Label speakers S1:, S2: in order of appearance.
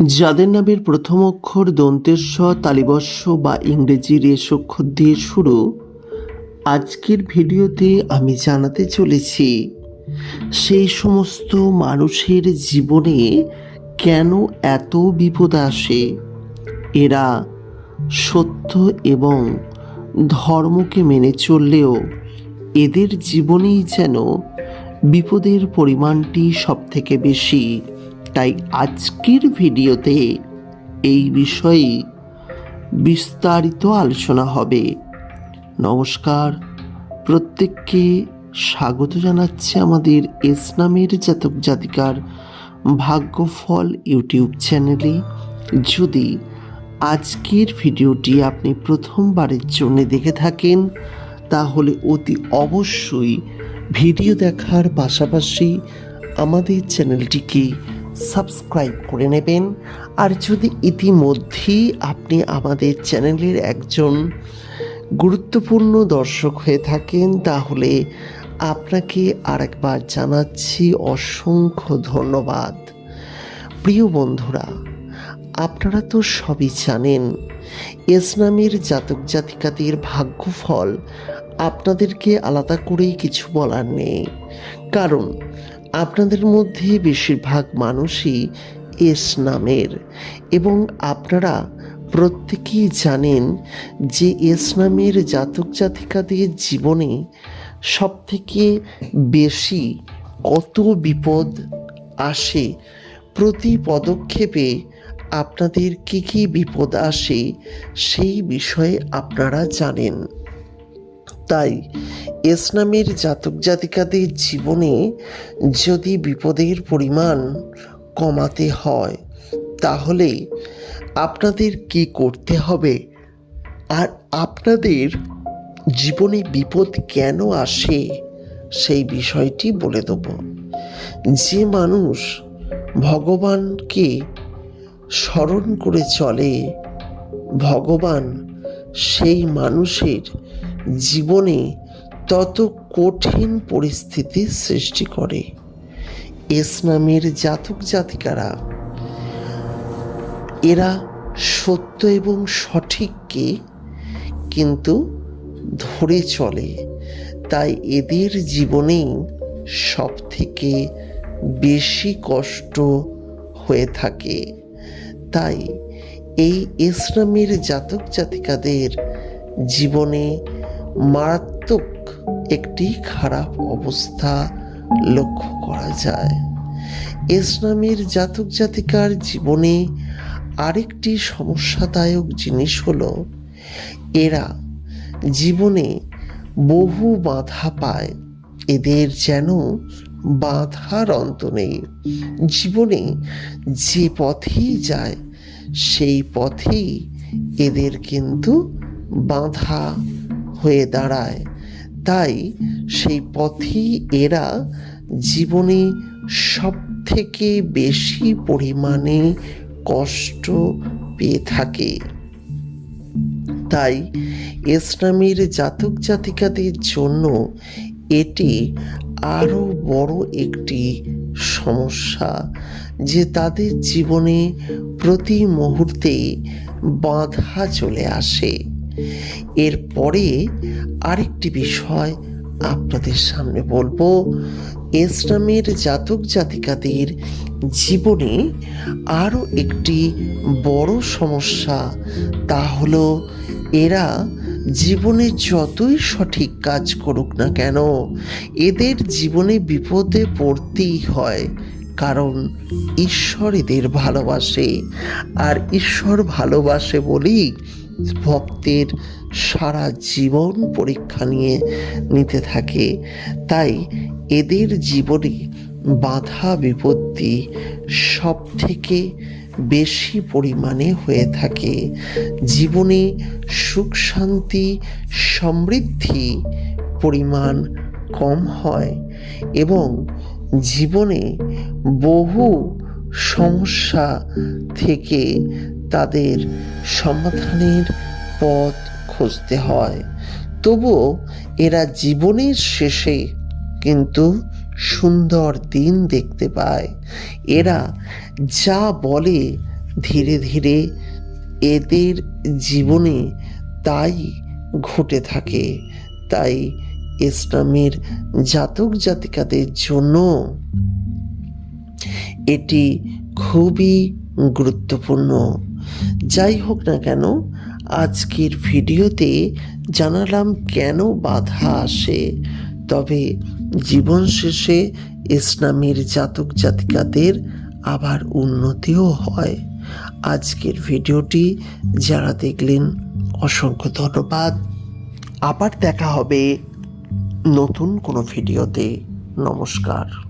S1: যাদের নামের প্রথম অক্ষর দন্তেস্ব, তালিবস্য বা ইংরেজি রেশ অক্ষর দিয়ে শুরু, আজকের ভিডিওতে আমি জানাতে চলেছি সেই সমস্ত মানুষের জীবনে কেন এত বিপদ আসে। এরা সত্য এবং ধর্মকে মেনে চললেও এদের জীবনেই যেন বিপদের পরিমাণটি সবথেকে বেশি। তাই আজকের ভিডিওতে এই বিষয়ে বিস্তারিত আলোচনা হবে। নমস্কার, প্রত্যেককে স্বাগত জানাচ্ছি আমাদের এস নামের জাতক জাতিকার ভাগ্যফল ইউটিউব চ্যানেলে। যদি আজকের ভিডিওটি আপনি প্রথমবারের জন্য দেখে থাকেন তাহলে অতি অবশ্যই ভিডিও দেখার পাশাপাশি আমাদের চ্যানেলটিকে সাবস্ক্রাইব করে নেবেন। আর যদি ইতিমধ্যেই আপনি আমাদের চ্যানেলের একজন গুরুত্বপূর্ণ দর্শক হয়ে থাকেন তাহলে আপনাকে আরেকবার জানাচ্ছি অসংখ্য ধন্যবাদ। প্রিয় বন্ধুরা, আপনারা তো সবই জানেন এস নামের জাতক জাতিকাদের ভাগ্যফল আপনাদেরকে আলাদা করে কিছু বলার নেই, কারণ আপনাদের মধ্যে বেশিরভাগ মানুষই এস নামের এবং আপনারা প্রত্যেকেই জানেন যে এস নামের জাতক জাতিকাদের জীবনে সবথেকে বেশি কত বিপদ আসে, প্রতি পদক্ষেপে আপনাদের কী কী বিপদ আসে সেই বিষয়ে আপনারা জানেন। তাই এস নামের জাতক জাতিকাদের জীবনে যদি বিপদের পরিমাণ কমাতে হয় তাহলে আপনাদের কি করতে হবে আর আপনাদের জীবনে বিপদ কেন আসে সেই বিষয়টি বলে দেব। যে মানুষ ভগবানকে স্মরণ করে চলে, ভগবান সেই মানুষের জীবনে তত কঠিন পরিস্থিতির সৃষ্টি করে। এস নামের জাতক জাতিকারা এরা সত্য এবং সঠিককে কিন্তু ধরে চলে, তাই এদের জীবনেই সব থেকে বেশি কষ্ট হয়ে থাকে। তাই এই এস নামের জাতক জাতিকাদের জীবনে মারাত্মক একটি খারাপ অবস্থা লক্ষ্য করা যায়। এস নামের জাতক জাতিকার জীবনে আরেকটি সমস্যাদায়ক জিনিস হলো এরা জীবনে বহু বাধা পায়, এদের যেন বাধার অন্ত নেই। জীবনে যে পথেই যায় সেই পথেই এদের কিন্তু বাধা হয়ে দাঁড়ায়। তাই সেই পথেই এরা জীবনে সব থেকে বেশি পরিমাণে কষ্ট পেয়ে থাকে। তাই এস নামের জাতক জাতিকাদের জন্য এটি আরও বড় একটি সমস্যা যে তাদের জীবনে প্রতি মুহূর্তে বাধা চলে আসে। এরপরে আরেকটি বিষয় আপনাদের সামনে বলবো। এস নামের জাতক জাতিকাদের জীবনে আরও একটি বড় সমস্যা, তা হলো এরা জীবনে যতই সঠিক কাজ করুক না কেন এদের জীবনে বিপদে পড়তেই হয়, কারণ ঈশ্বর এদের ভালোবাসে। আর ঈশ্বর ভালোবাসে বলেই ভক্তের সারা জীবন পরীক্ষা নিতে থাকে। তাই এদের জীবনে বাধা বিপত্তি সব থেকে বেশি পরিমাণে হয়ে থাকে। জীবনে সুখ শান্তি সমৃদ্ধি পরিমাণ কম হয় এবং জীবনে বহু সমস্যা থেকে তাদের সমাধানের পথ খুঁজতে হয়। তবুও এরা জীবনের শেষে কিন্তু সুন্দর দিন দেখতে পায়। এরা যা বলে ধীরে ধীরে এদের জীবনে তাই ঘটে থাকে। তাই ইসলামের জাতক জাতিকাদের জন্য এটি খুবই গুরুত্বপূর্ণ। যাই হোক না কেন, আজকের ভিডিওতে জানালাম কেন বাধা আসে, তবে জীবন শেষে ইসলামের জাতক জাতিকাদের আবার উন্নতিও হয়। আজকের ভিডিওটি যারা দেখলেন অসংখ্য ধন্যবাদ। আবার দেখা হবে নতুন কোনো ভিডিওতে। নমস্কার।